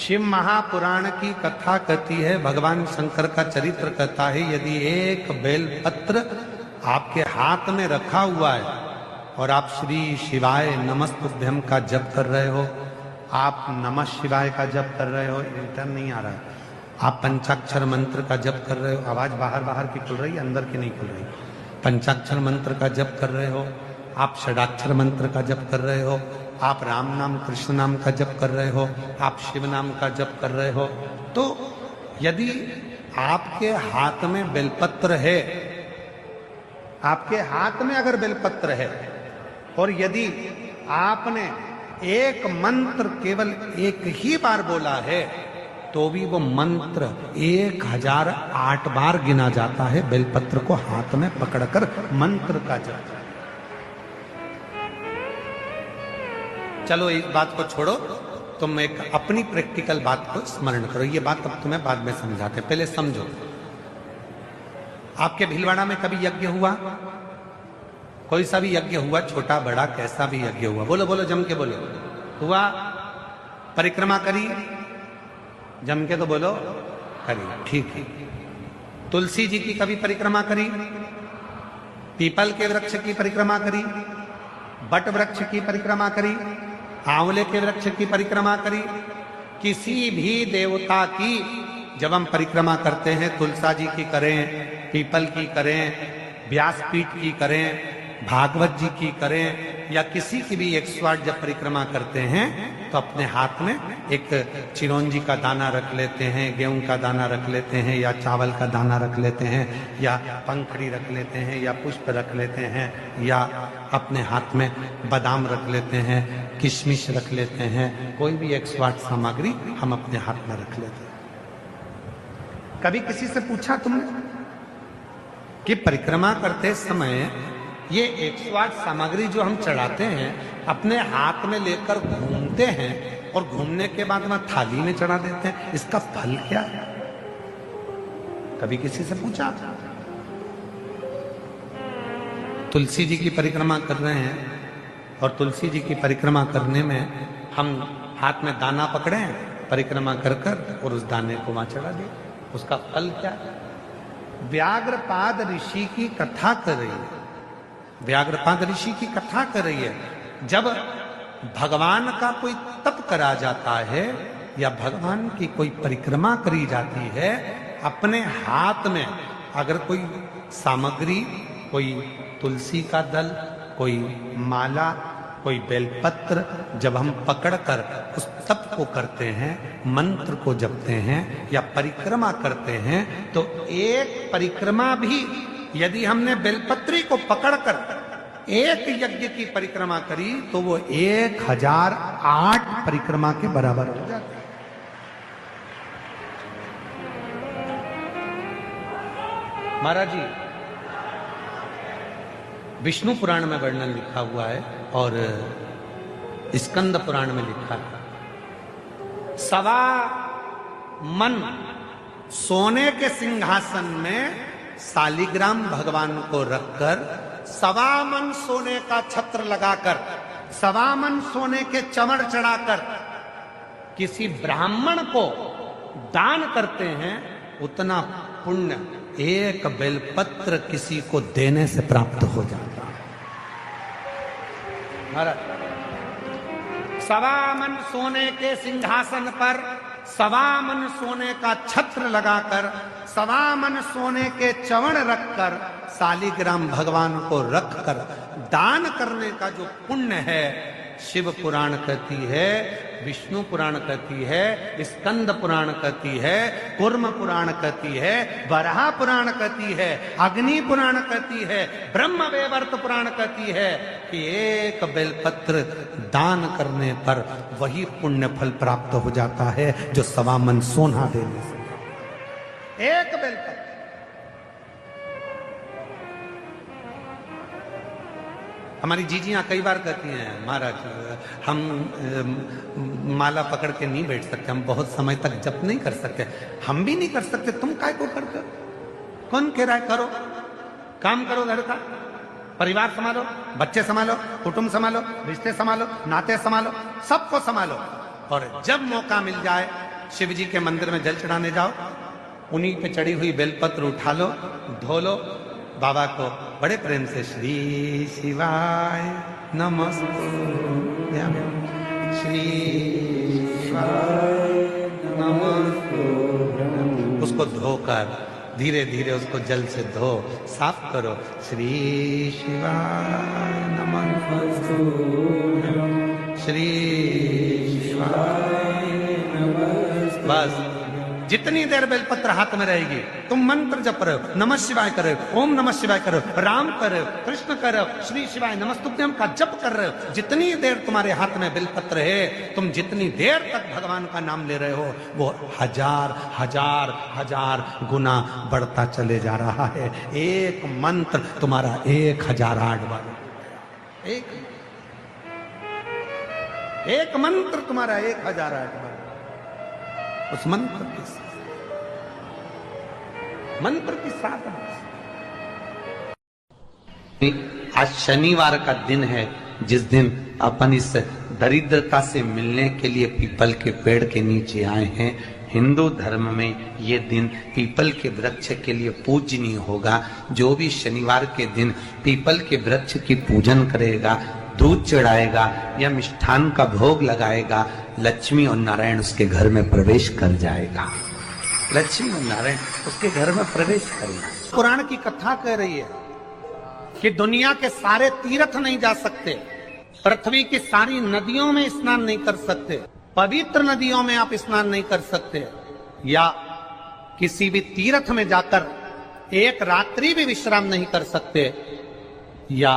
शिव महापुराण की कथा कहती है, भगवान शंकर का चरित्र कहता है, यदि एक बेलपत्र आपके हाथ में रखा हुआ है और आप श्री शिवाय नमस्तुभ्यम का जप कर रहे हो, आप नमः शिवाय का जप कर रहे हो, रिटर्न नहीं आ रहा है, आप पंचाक्षर मंत्र का जप कर रहे हो, आवाज बाहर बाहर की खुल रही है, अंदर की नहीं खुल रही, पंचाक्षर मंत्र का जप कर रहे हो, आप षडाक्षर मंत्र का जप कर रहे हो, आप राम नाम कृष्ण नाम का जप कर रहे हो, आप शिव नाम का जप कर रहे हो, तो यदि आपके हाथ में बेलपत्र है, आपके हाथ में अगर बेलपत्र है और यदि आपने एक मंत्र केवल एक ही बार बोला है तो भी वो मंत्र 1008 बार गिना जाता है, बेलपत्र को हाथ में पकड़कर मंत्र का जप। चलो इस बात को छोड़ो, तुम एक अपनी प्रैक्टिकल बात को स्मरण करो, ये बात अब तुम्हें बाद में समझाते, पहले समझो। आपके भीलवाड़ा में कभी यज्ञ हुआ? कोई सा भी यज्ञ हुआ, छोटा बड़ा कैसा भी यज्ञ हुआ, बोलो बोलो, जम के बोलो। हुआ? परिक्रमा करी? जम के तो बोलो, करी, ठीक है। तुलसी जी की कभी परिक्रमा करी? पीपल के वृक्ष की परिक्रमा करी? बट वृक्ष की परिक्रमा करी? आंवले के वृक्ष की परिक्रमा करी? किसी भी देवता की जब हम परिक्रमा करते हैं, तुलसा जी की करें, पीपल की करें, व्यासपीठ की करें, भागवत जी की करें, या किसी की भी 108 जब परिक्रमा करते हैं तो अपने हाथ में एक चिरौंजी का दाना रख लेते हैं, गेहूं का दाना रख लेते हैं, या चावल का दाना रख लेते हैं, या पंखड़ी रख लेते हैं, या पुष्प रख लेते हैं, या अपने हाथ में बादाम रख लेते हैं, किशमिश रख लेते हैं, कोई भी 108 सामग्री हम अपने हाथ में रख लेते हैं। कभी किसी से पूछा तुमने कि परिक्रमा करते समय ये 108 सामग्री जो हम चढ़ाते हैं अपने हाथ में लेकर घूमते हैं और घूमने के बाद वहां थाली में चढ़ा देते हैं, इसका फल क्या है? कभी किसी से पूछा? तुलसी जी की परिक्रमा कर रहे हैं और तुलसी जी की परिक्रमा करने में हम हाथ में दाना पकड़े हैं, परिक्रमा कर कर और उस दाने को वहां चढ़ा दिए, उसका फल क्या है? व्याघ्रपाद ऋषि की कथा कर रही है, व्याघ्रपाद ऋषि की कथा कर रही है। जब भगवान का कोई तप करा जाता है या भगवान की कोई परिक्रमा करी जाती है, अपने हाथ में अगर कोई सामग्री, कोई तुलसी का दल, कोई माला, कोई बेलपत्र जब हम पकड़कर उस तप को करते हैं, मंत्र को जपते हैं या परिक्रमा करते हैं, तो एक परिक्रमा भी यदि हमने बेलपत्री को पकड़कर एक यज्ञ की परिक्रमा करी तो वो 1008 परिक्रमा के बराबर हो जाती है। महाराज जी, विष्णु पुराण में वर्णन लिखा हुआ है और स्कंद पुराण में लिखा है, 1.25 मन सोने के सिंहासन में शालिग्राम भगवान को रखकर, 1.25 मन सोने का छत्र लगाकर, 1.25 मन सोने के चमड़ चढ़ाकर किसी ब्राह्मण को दान करते हैं, उतना पुण्य एक बेलपत्र किसी को देने से प्राप्त हो जाता है। महाराज, 1.25 मन सोने के सिंहासन पर 1.25 मन सोने का छत्र लगाकर, 1.25 मन सोने के चवण रखकर, शालिग्राम भगवान को रखकर दान करने का जो पुण्य है, शिव पुराण कहती है, विष्णु पुराण कहती है, स्कंद पुराण कहती है, कूर्म पुराण कहती है, वराह पुराण कहती है, अग्नि पुराण कहती है, ब्रह्म वैवर्त पुराण कहती है कि एक बेलपत्र दान करने पर वही पुण्य फल प्राप्त हो जाता है जो 1.25 मन सोना देने से। एक बेलपत्र। हमारी जीजियां कई बार कहती हैं, महाराज हम माला पकड़ के नहीं बैठ सकते, हम बहुत समय तक जप नहीं कर सकते। हम भी नहीं कर सकते, तुम काय को करते हो? कौन कह रहा है करो? काम करो, घर का परिवार संभालो, बच्चे संभालो, कुटुंब संभालो, रिश्ते संभालो, नाते संभालो, सबको संभालो, और जब मौका मिल जाए शिव जी के मंदिर में जल चढ़ाने जाओ, उन्हीं पे चढ़ी हुई बेलपत्र उठा लो, धो लो, बाबा को बड़े प्रेम से श्री शिवाय नमस्तुभ्यं, श्री शिवाय नमस्तुभ्यं। उसको धोकर धीरे धीरे उसको जल से धो, साफ करो, श्री शिवाय नमस्तुभ्यं, श्री शिवाय नमस्तुभ्यं। बस जितनी देर बेलपत्र हाथ में रहेगी तुम मंत्र जप रहे हो, नमः शिवाय कर रहे हो, ओम नमः शिवाय कर रहे हो, राम कर रहे हो, कृष्ण कर रहे हो, श्री शिवाय नमस्तुभ्यं का जप कर रहे हो। जितनी देर तुम्हारे हाथ में बेलपत्र है, तुम जितनी देर तक भगवान का नाम ले रहे हो, वो हजार हजार हजार गुना बढ़ता चले जा रहा है। एक मंत्र तुम्हारा 1008 बार, एक मंत्र तुम्हारा 1008 बार। उस मंत्र की साधना। आज शनिवार का दिन है, जिस दिन अपन इस दरिद्रता से मिलने के लिए पीपल के पेड़ के नीचे आए हैं। हिंदू धर्म में ये दिन पीपल के वृक्ष के लिए पूजनीय होगा। जो भी शनिवार के दिन पीपल के वृक्ष की पूजन करेगा, दूध चढ़ाएगा या मिष्ठान का भोग लगाएगा, लक्ष्मी और नारायण उसके घर में प्रवेश कर जाएगा। लक्ष्मी और नारायण उसके घर में प्रवेश करेगा। पुराण की कथा कह रही है कि दुनिया के सारे तीर्थ नहीं जा सकते, पृथ्वी की सारी नदियों में स्नान नहीं कर सकते, पवित्र नदियों में आप स्नान नहीं कर सकते, या किसी भी तीर्थ में जाकर एक रात्रि भी विश्राम नहीं कर सकते, या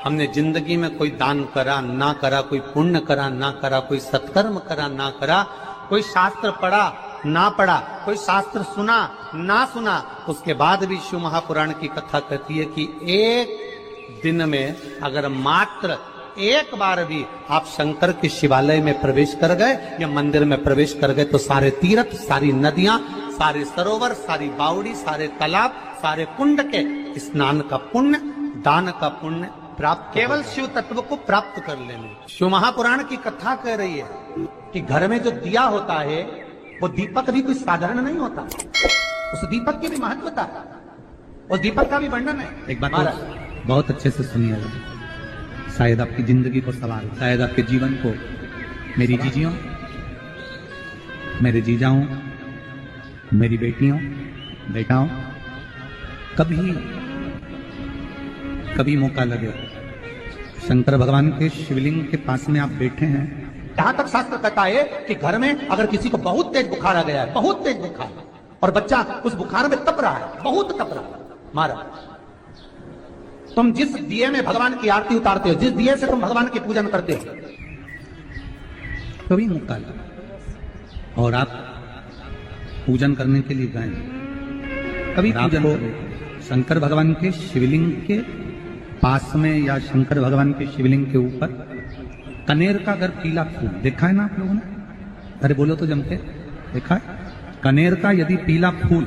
हमने जिंदगी में कोई दान करा ना करा, कोई पुण्य करा ना करा, कोई सत्कर्म करा ना करा, कोई शास्त्र पढ़ा ना पढ़ा, कोई शास्त्र सुना ना सुना, उसके बाद भी शिव महापुराण की कथा कहती है कि एक दिन में अगर मात्र एक बार भी आप शंकर के शिवालय में प्रवेश कर गए या मंदिर में प्रवेश कर गए, तो सारे तीर्थ, सारी नदियां, सारे सरोवर, सारी बावड़ी, सारे तालाब, सारे कुंड के स्नान का पुण्य, दान का पुण्य प्राप्त, केवल शिव तत्व को प्राप्त कर लेने। शिव महापुराण की कथा कह रही है कि घर में जो दिया होता है वो दीपक भी कोई साधारण नहीं होता, उस दीपक की भी महत्वता है, उस दीपक का भी वर्णन है। एक बात बहुत अच्छे से सुनिएगा, शायद आपकी जिंदगी को सवार, शायद आपके जीवन को। मेरी जीजियों, मेरे जीजाओं, मेरी बेटियों, बेटाओं, कभी मौका लगे, शंकर भगवान के शिवलिंग के पास में आप बैठे हैं। यहां तक शास्त्र कहता है कि घर में अगर किसी को बहुत तेज बुखार आ गया है, बहुत तेज बुखार, और बच्चा उस बुखार में तप रहा है, बहुत तप रहा है, मारा, तुम जिस दिए में भगवान की आरती उतारते हो, जिस दिए से तुम भगवान की पूजन करते हो, कभी मौका लगे और आप पूजन करने के लिए गए, कभी आपको शंकर भगवान के शिवलिंग के पास में या शंकर भगवान के शिवलिंग के ऊपर कनेर का अगर पीला फूल देखा है ना आप लोगों ने? अरे बोलो तो जम के, देखा है? कनेर का यदि पीला फूल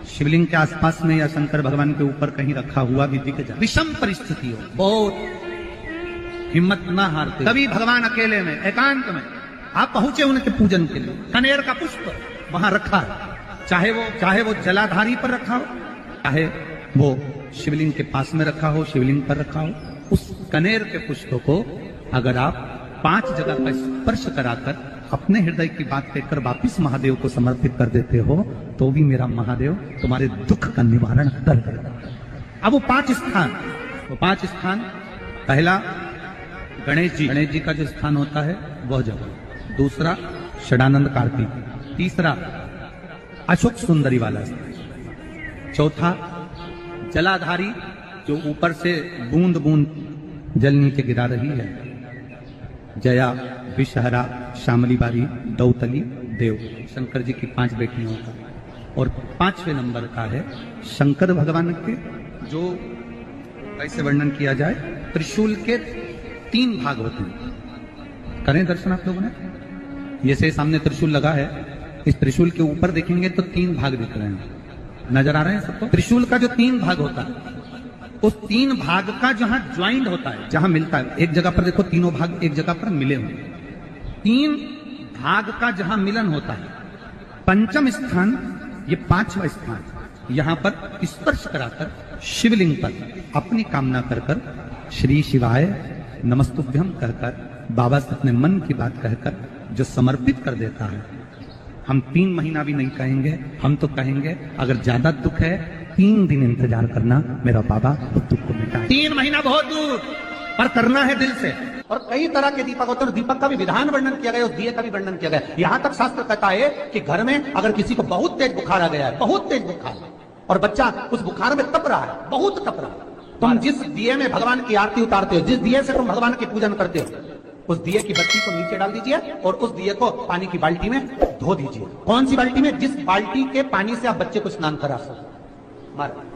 शिवलिंग के आसपास में या शंकर भगवान के ऊपर कहीं रखा हुआ भी दिख जाए, विषम परिस्थिति हो, बहुत हिम्मत ना हारते, कभी भगवान अकेले में एकांत में आप पहुंचे उनके पूजन के लिए, कनेर का पुष्प वहां रखा है, चाहे वो जलाधारी पर रखा हो, चाहे वो शिवलिंग के पास में रखा हो, शिवलिंग पर रखा हो, उस कनेर के पुष्प को अगर आप 5 जगह पर स्पर्श कराकर अपने हृदय की बात कहकर वापिस महादेव को समर्पित कर देते हो, तो भी मेरा महादेव तुम्हारे दुख का निवारण कर देगा। अब वो 5 स्थान, पहला गणेश जी का जो स्थान होता है वह जगह, दूसरा षडानंद कार्तिक, तीसरा अशोक सुंदरी वाला स्थान, चौथा जलाधारी जो ऊपर से बूंद बूंद जल नीचे गिरा रही है, जया, विषहरा, श्यामली बारी, दौतली, देव, शंकर जी की 5 बेटियों का, और 5वें नंबर का है शंकर भगवान के, जो कैसे वर्णन किया जाए, त्रिशूल के 3 भाग होते हैं। करें दर्शन आप लोगों ने? ये से सामने त्रिशूल लगा है, इस त्रिशूल के ऊपर देखेंगे तो 3 भाग दिख रहे हैं, नजर आ रहे हैं सबको? त्रिशूल का जो 3 भाग होता है, उस 3 भाग का जहां ज्वाइंट होता है, जहां मिलता है, एक जगह पर देखो तीनों भाग एक जगह पर मिले हुए, 3 भाग का जहां मिलन होता है पंचम स्थान, ये 5वां स्थान, यहां पर स्पर्श कराकर शिवलिंग पर अपनी कामना कर कर श्री शिवाय नमस्तुभ्यम कहकर बाबा से अपने मन की बात कहकर जो समर्पित कर देता है, हम 3 महीना भी नहीं कहेंगे, हम तो कहेंगे अगर ज्यादा दुख है 3 दिन इंतजार करना, मेरा बाबा उस दुख को मिटाए। 3 महीना बहुत दूर, पर करना है दिल से। और कई तरह के दीपक होते हैं, दीपक का भी विधान वर्णन किया गया, उस दिए का भी वर्णन किया गया। यहां तक शास्त्र कहता है कि घर में अगर किसी को बहुत तेज बुखार आ गया है, बहुत तेज बुखार, और बच्चा उस बुखार में तप रहा है, बहुत तप रहा है, तुम जिस दिए में भगवान की आरती उतारते हो, जिस दिए से तुम भगवान की पूजन करते हो, उस दिए की बत्ती को नीचे डाल दीजिए और उस दिए को पानी की बाल्टी में धो दीजिए। कौन सी बाल्टी में? जिस बाल्टी के पानी से आप बच्चे को स्नान करा सको। मारा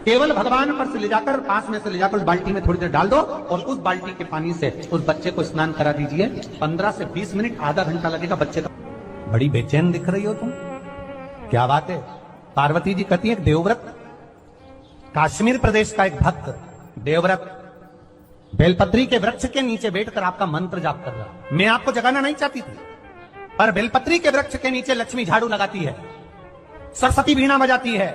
केवल भगवान पर से ले जाकर, पास में से ले जाकर उस बाल्टी में थोड़ी देर डाल दो और उस बाल्टी के पानी से उस बच्चे को स्नान करा दीजिए। 15 से 20 मिनट, आधा घंटा लगेगा बच्चे का। बड़ी बेचैन दिख रही हो तुम, क्या बात है? पार्वती जी कहती है देवव्रत, कश्मीर प्रदेश का एक भक्त देवव्रत बेलपत्री के वृक्ष के नीचे बैठकर आपका मंत्र जाप कर रहा। मैं आपको जगाना नहीं चाहती थी, पर बेलपत्री के वृक्ष के नीचे लक्ष्मी झाड़ू लगाती है, सरस्वती वीणा बजाती है,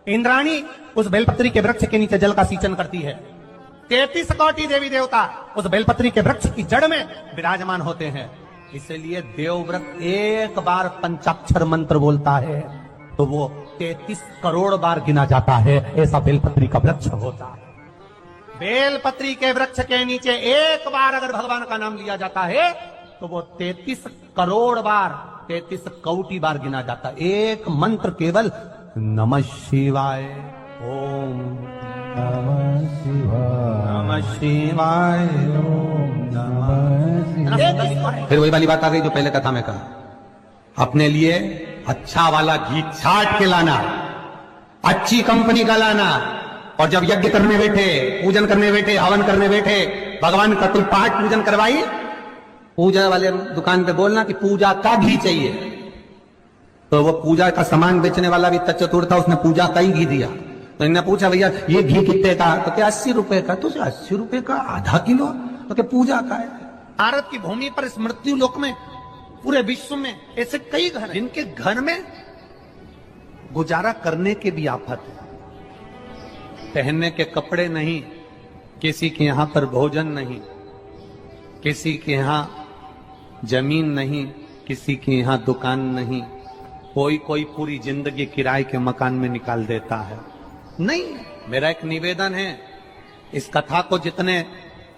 इंद्राणी उस बेलपत्री के वृक्ष के नीचे जल का सिंचन करती है, 33 कोटि देवी देवता उस बेलपत्री के वृक्ष की जड़ में विराजमान होते हैं। इसलिए देवव्रत एक बार पंचाक्षर मंत्र बोलता है तो वो 33 करोड़ बार गिना जाता है, ऐसा बेलपत्री का वृक्ष होता है। बेलपत्री के वृक्ष के नीचे एक बार अगर भगवान का नाम लिया जाता है तो वो 33 करोड़ बार, 33 कोटि बार गिना जाता है। एक मंत्र केवल नमः शिवाय, ओम नमः शिवाय, नमः शिवाय, ओम नमः शिवाय। फिर वही वाली बात आ गई जो पहले कथा में कहा, अपने लिए अच्छा वाला घी छाट के लाना, अच्छी कंपनी का लाना, और जब यज्ञ करने बैठे, पूजन करने बैठे, हवन करने बैठे, भगवान का कोई पाठ पूजन करवाई, पूजा वाले दुकान पे बोलना कि पूजा का घी चाहिए। तो वो पूजा का सामान बेचने वाला भी चतुर था, उसने पूजा का ही घी दिया। तो इन्होंने पूछा भैया ये घी कितने का? तो क्या 80 रुपए का? तो 80 रुपए का आधा किलो? तो क्या पूजा का है? भारत की भूमि पर इस मृत्यु लोक में, पूरे विश्व में ऐसे कई घर हैं जिनके घर में गुजारा करने के भी आफत है, पहनने के कपड़े नहीं, किसी के यहां पर भोजन नहीं, किसी के यहां जमीन नहीं, किसी के यहां दुकान नहीं, कोई पूरी जिंदगी किराए के मकान में निकाल देता है। नहीं, मेरा एक निवेदन है, इस कथा को जितने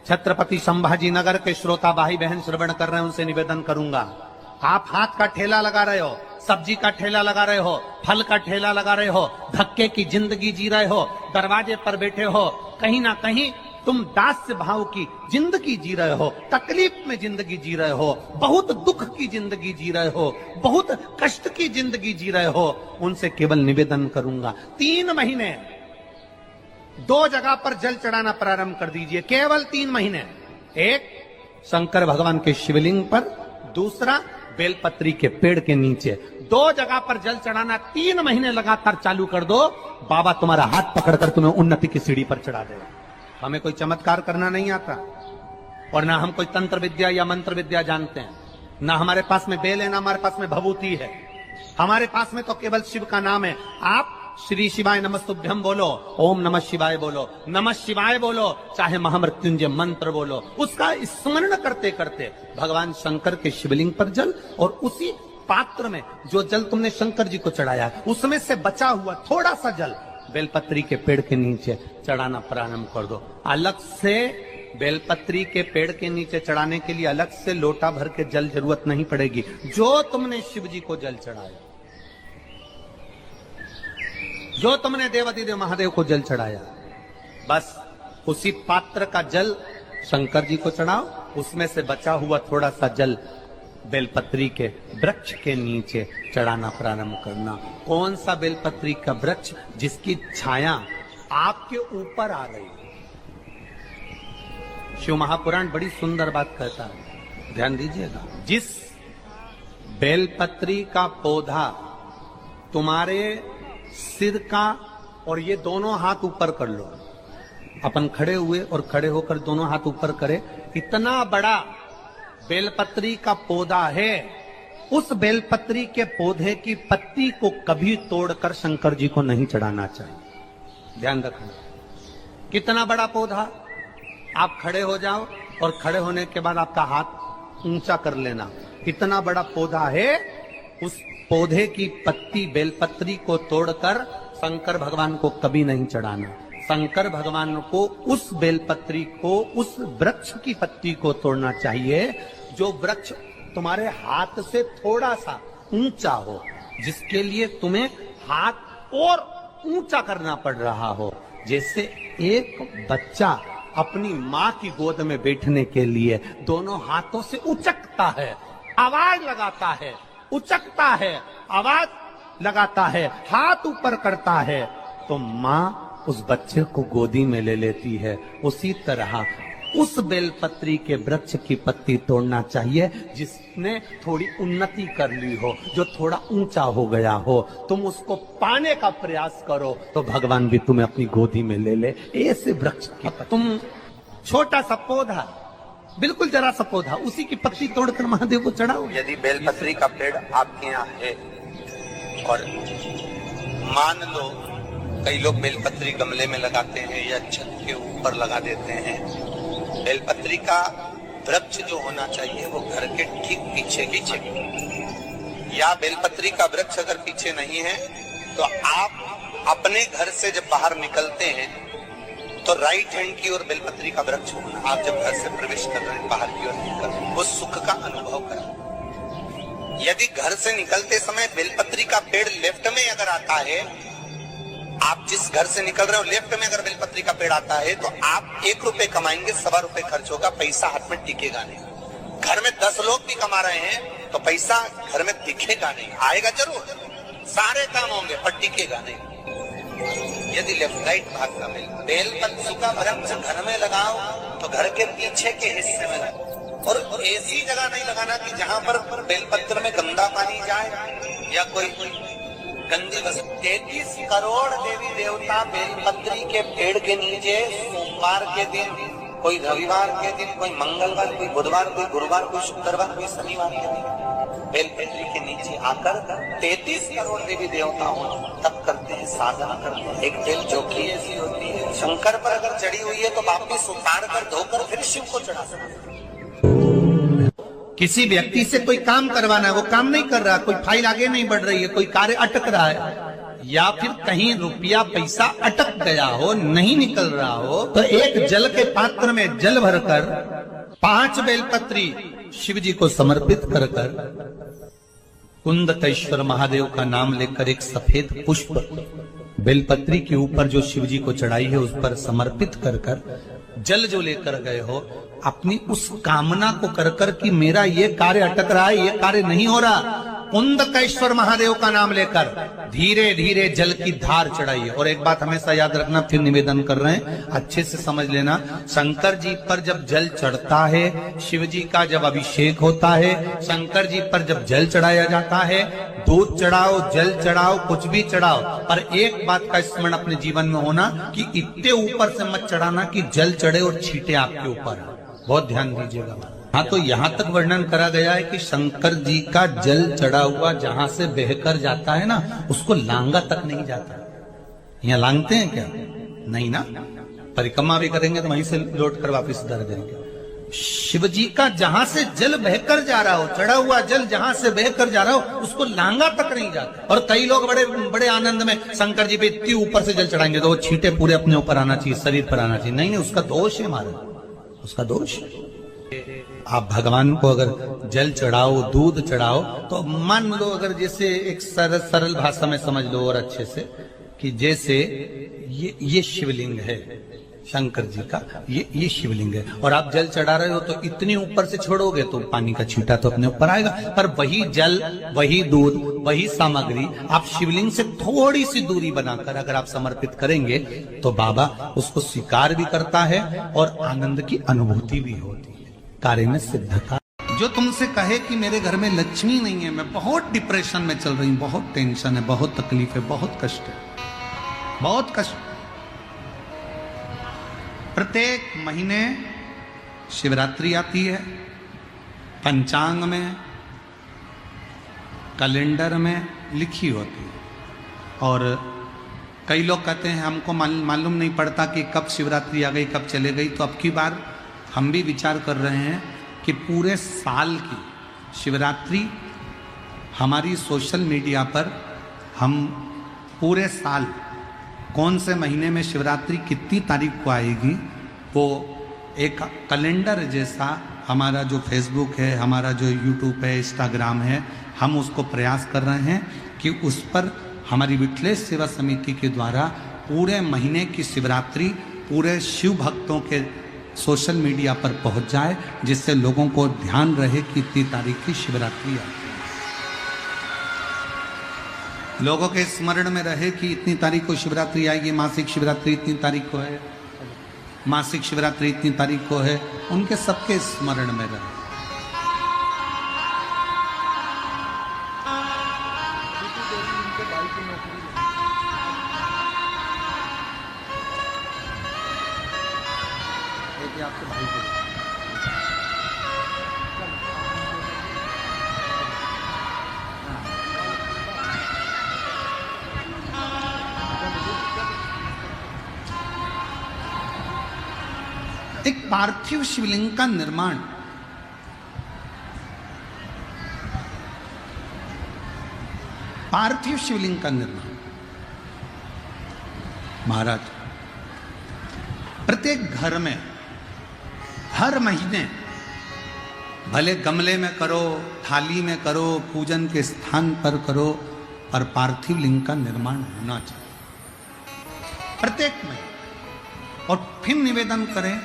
छत्रपति संभाजी नगर के श्रोता भाई बहन श्रवण कर रहे हैं उनसे निवेदन करूंगा, आप हाथ का ठेला लगा रहे हो, सब्जी का ठेला लगा रहे हो, फल का ठेला लगा रहे हो, धक्के की जिंदगी जी रहे हो, दरवाजे पर बैठे हो, कहीं ना कहीं तुम दास्य भाव की जिंदगी जी रहे हो, तकलीफ में जिंदगी जी रहे हो, बहुत दुख की जिंदगी जी रहे हो, बहुत कष्ट की जिंदगी जी रहे हो, उनसे केवल निवेदन करूंगा 3 महीने 2 जगह पर जल चढ़ाना प्रारंभ कर दीजिए, केवल 3 महीने। एक शंकर भगवान के शिवलिंग पर, दूसरा बेलपत्री के पेड़ के नीचे, 2 जगह पर जल चढ़ाना 3 महीने लगातार चालू कर दो, बाबा तुम्हारा हाथ पकड़कर तुम्हें उन्नति की सीढ़ी पर चढ़ा देगा। हमें कोई चमत्कार करना नहीं आता, और ना हम कोई तंत्र विद्या या मंत्र विद्या जानते हैं, ना हमारे पास में बेल है, ना हमारे पास में भभूति है, हमारे पास में तो केवल शिव का नाम है। आप श्री शिवाय नमस्तुभ्यम बोलो, ओम नमः शिवाय बोलो, नमः शिवाय बोलो, चाहे महामृत्युंजय मंत्र बोलो, उसका स्मरण करते करते भगवान शंकर के शिवलिंग पर जल, और उसी पात्र में जो जल तुमने शंकर जी को चढ़ाया उसमें से बचा हुआ थोड़ा सा जल बेलपत्री के पेड़ के नीचे चढ़ाना प्रारंभ कर दो। अलग से बेलपत्री के पेड़ के नीचे चढ़ाने के लिए अलग से लोटा भर के जल जरूरत नहीं पड़ेगी। जो तुमने शिव जी को जल चढ़ाया, जो तुमने देवाधिदेव महादेव को जल चढ़ाया, बस उसी पात्र का जल शंकर जी को चढ़ाओ, उसमें से बचा हुआ थोड़ा सा जल बेलपत्री के वृक्ष के नीचे चढ़ाना प्रारंभ करना। कौन सा बेलपत्री का वृक्ष? जिसकी छाया आपके ऊपर आ रही है। शिव महापुराण बड़ी सुंदर बात कहता है, ध्यान दीजिएगा। जिस बेलपत्री का पौधा तुम्हारे सिर का, और ये दोनों हाथ ऊपर कर लो, अपन खड़े हुए और खड़े होकर दोनों हाथ ऊपर करे, इतना बड़ा बेलपत्री का पौधा है उस बेलपत्री के पौधे की पत्ती को कभी तोड़कर शंकर जी को नहीं चढ़ाना चाहिए। ध्यान रखना। कितना बड़ा पौधा, आप खड़े हो जाओ और खड़े होने के बाद आपका हाथ ऊंचा कर लेना। इतना बड़ा पौधा है, उस पौधे की पत्ती बेलपत्री को तोड़कर शंकर भगवान को कभी नहीं चढ़ाना। शंकर भगवान को उस बेलपत्री को, उस वृक्ष की पत्ती को तोड़ना चाहिए जो वृक्ष तुम्हारे हाथ से थोड़ा सा ऊंचा हो, जिसके लिए तुम्हें हाथ और ऊंचा करना पड़ रहा हो। जैसे एक बच्चा अपनी माँ की गोद में बैठने के लिए दोनों हाथों से उचकता है, आवाज लगाता है, उचकता है, आवाज लगाता है, हाथ ऊपर करता है, तो माँ उस बच्चे को गोदी में ले लेती है। उसी तरह उस बेलपत्री के वृक्ष की पत्ती तोड़ना चाहिए जिसने थोड़ी उन्नति कर ली हो, जो थोड़ा ऊंचा हो गया हो। तुम उसको पाने का प्रयास करो तो भगवान भी तुम्हें अपनी गोदी में ले ले। ऐसे वृक्ष की तुम छोटा सा पौधा, बिल्कुल जरा सा पौधा, उसी की पत्ती तोड़कर महादेव को चढ़ाओ। यदि बेलपत्री का पेड़ आपके यहाँ है और मान लो कई लोग बेलपत्री गमले में लगाते हैं या छत के ऊपर लगा देते हैं, बेलपत्री का वृक्ष जो होना चाहिए वो घर के ठीक पीछे पीछे, या बेलपत्री का वृक्ष अगर पीछे नहीं है तो आप अपने घर से जब बाहर निकलते हैं तो राइट हैंड की ओर बेलपत्री का वृक्ष होना। आप जब घर से प्रवेश कर रहे हैं, बाहर की ओर निकल रहे हैं, वो सुख का अनुभव करें। यदि घर से निकलते समय बेलपत्री का पेड़ लेफ्ट में अगर आता है, आप जिस घर से निकल रहे हो लेफ्ट में अगर बेलपत्री का पेड़ आता है तो आप 1 रुपए कमाएंगे, 1.25 रुपए खर्च होगा, पैसा हाथ में टिकेगा नहीं। घर में 10 लोग भी कमा रहे हैं तो पैसा घर में दिखेगा नहीं, आएगा जरूर, सारे काम होंगे पर टिकेगा नहीं। यदि लेफ्ट राइट भाग का बेलपत्री का वृक्ष घर में लगाओ तो घर के पीछे के हिस्से में लगाओ, और ऐसी जगह नहीं लगाना कि जहां पर बेलपत्र में गंदा पानी जाए या कोई गंदी वस्तु। 33 करोड़ देवी देवता बेलपत्री के पेड़ के नीचे सोमवार के दिन, कोई रविवार के दिन, कोई मंगलवार, कोई बुधवार, कोई गुरुवार, कोई शुक्रवार, कोई शनिवार के दिन बेलपत्री के नीचे आकर 33 करोड़ देवी देवताओं तप करते हैं, साधना करते हैं। एक बेल जोखी ऐसी होती है, शंकर पर अगर चढ़ी हुई है तो वापिस उतार कर धोकर फिर शिव को चढ़ा सकते। किसी व्यक्ति से कोई काम करवाना है, वो काम नहीं कर रहा, कोई फाइल आगे नहीं बढ़ रही है, कोई कार्य अटक रहा है, या फिर कहीं रुपया पैसा अटक गया हो, नहीं निकल रहा हो, तो एक जल के पात्र में जल भरकर 5 बेलपत्री शिव जी को समर्पित कर कुंदकेश्वर महादेव का नाम लेकर एक सफेद पुष्प बेलपत्री के ऊपर जो शिव जी को चढ़ाई है उस पर समर्पित कर जल जो लेकर गए हो, अपनी उस कामना को कर कि मेरा ये कार्य अटक रहा है, ये कार्य नहीं हो रहा, कुंदकेश्वर महादेव का नाम लेकर धीरे धीरे जल की धार चढ़ाइए। और एक बात हमेशा याद रखना, फिर निवेदन कर रहे हैं, अच्छे से समझ लेना, शंकर जी पर जब जल चढ़ता है, शिव जी का जब अभिषेक होता है, शंकर जी पर जब जल चढ़ाया जाता है, दूध चढ़ाओ, जल चढ़ाओ, कुछ भी चढ़ाओ, पर एक बात का स्मरण अपने जीवन में होना कि इतने ऊपर से मत चढ़ाना कि जल चढ़े और छींटे आपके ऊपर। बहुत ध्यान दीजिएगा। हाँ, तो यहाँ तक वर्णन करा गया है कि शंकर जी का जल चढ़ा हुआ जहां से बहकर जाता है ना, उसको लांगा तक नहीं जाता। यहाँ लांगते हैं क्या? नहीं ना, परिक्रमा भी करेंगे तो वहीं से लौट कर वापिस उधर देंगे। शिव जी का जहां से जल बहकर जा रहा हो, चढ़ा हुआ जल जहां से बहकर जा रहा हो, उसको लांगा तक नहीं जाता। और कई लोग बड़े बड़े आनंद में शंकर जी पे इतनी ऊपर से जल चढ़ाएंगे तो वो छींटे पूरे अपने ऊपर आना चाहिए, शरीर पर आना चाहिए। नहीं, उसका दोष है हमारा, उसका दोष। आप भगवान को अगर जल चढ़ाओ, दूध चढ़ाओ, तो मान लो अगर जैसे एक सरल भाषा में समझ लो और अच्छे से, कि जैसे ये शिवलिंग है शंकर जी का, ये शिवलिंग है, और आप जल चढ़ा रहे हो तो इतनी ऊपर से छोड़ोगे तो पानी का छींटा तो अपने ऊपर आएगा, पर वही जल, वही दूध, वही सामग्री आप शिवलिंग से थोड़ी सी दूरी बनाकर अगर आप समर्पित करेंगे तो बाबा उसको स्वीकार भी करता है और आनंद की अनुभूति भी होती है। कार्य में सिद्धता। जो तुमसे कहे कि मेरे घर में लक्ष्मी नहीं है, मैं बहुत डिप्रेशन में चल रही हूं, बहुत टेंशन है, बहुत तकलीफ है, बहुत कष्ट है, बहुत कष्ट। प्रत्येक महीने शिवरात्रि आती है, पंचांग में कैलेंडर में लिखी होती है। और कई लोग कहते हैं हमको मालूम नहीं पड़ता कि कब शिवरात्रि आ गई, कब चले गई। तो अब की बार हम भी विचार कर रहे हैं कि पूरे साल की शिवरात्रि हमारी सोशल मीडिया पर हम पूरे साल कौन से महीने में शिवरात्रि कितनी तारीख को आएगी, वो एक कैलेंडर जैसा हमारा जो फेसबुक है, हमारा जो यूट्यूब है, इंस्टाग्राम है, हम उसको प्रयास कर रहे हैं कि उस पर हमारी विठलेश सेवा समिति के द्वारा पूरे महीने की शिवरात्रि पूरे शिव भक्तों के सोशल मीडिया पर पहुंच जाए, जिससे लोगों को ध्यान रहे कि इतनी तारीख की शिवरात्रि आती है, लोगों के स्मरण में रहे कि इतनी तारीख को शिवरात्रि आएगी, मासिक शिवरात्रि इतनी तारीख को है, मासिक शिवरात्रि इतनी तारीख को है, उनके सबके स्मरण में रहे। आपके भाई को एक पार्थिव शिवलिंग का निर्माण महाराज प्रत्येक घर में हर महीने, भले गमले में करो, थाली में करो, पूजन के स्थान पर करो, पर पार्थिव लिंग का निर्माण होना चाहिए प्रत्येक महीने। और फिर निवेदन करें,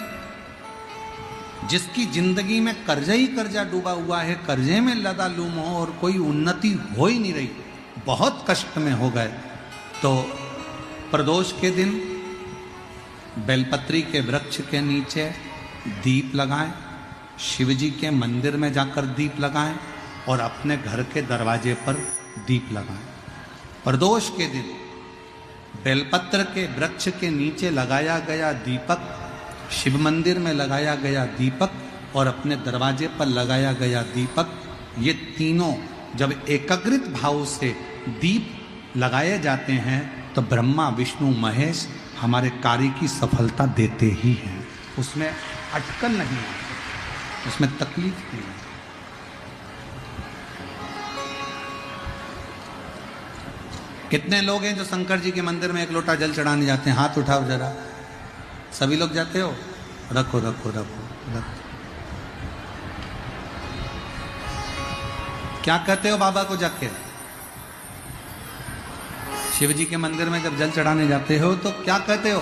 जिसकी जिंदगी में कर्जा ही कर्जा डूबा हुआ है, कर्जे में लदा लूम हो और कोई उन्नति हो ही नहीं रही, बहुत कष्ट में हो गए, तो प्रदोष के दिन बेलपत्री के वृक्ष के नीचे दीप लगाएं, शिव जी के मंदिर में जाकर दीप लगाएं और अपने घर के दरवाजे पर दीप लगाएं। प्रदोष के दिन बेलपत्र के वृक्ष के नीचे लगाया गया दीपक, शिव मंदिर में लगाया गया दीपक और अपने दरवाजे पर लगाया गया दीपक, ये तीनों जब एकाग्रित भाव से दीप लगाए जाते हैं तो ब्रह्मा विष्णु महेश हमारे कार्य की सफलता देते ही हैं। उसमें अटकल नहीं है, उसमें तकलीफ नहीं है। कितने लोग हैं जो शंकर जी के मंदिर में एक लोटा जल चढ़ाने जाते हैं? हाथ उठाओ जरा। सभी लोग जाते हो? रखो रखो रखो रखो। क्या कहते हो बाबा को जाके? शिव जी के मंदिर में जब जल चढ़ाने जाते हो तो क्या कहते हो?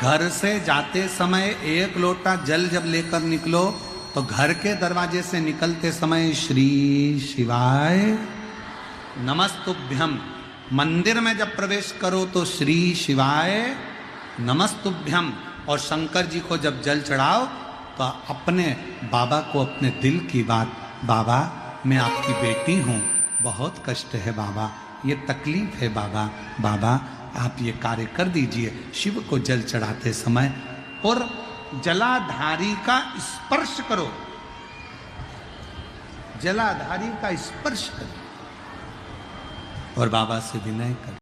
घर से जाते समय एक लोटा जल जब लेकर निकलो तो घर के दरवाजे से निकलते समय श्री शिवाय नमस्तुभ्यम, मंदिर में जब प्रवेश करो तो श्री शिवाय नमस्तुभ्यम, और शंकर जी को जब जल चढ़ाओ तो अपने बाबा को अपने दिल की बात, बाबा मैं आपकी बेटी हूँ, बहुत कष्ट है बाबा, ये तकलीफ है बाबा, बाबा आप ये कार्य कर दीजिए। शिव को जल चढ़ाते समय और जलाधारी का स्पर्श करो, जलाधारी का स्पर्श करो और बाबा से विनय करो।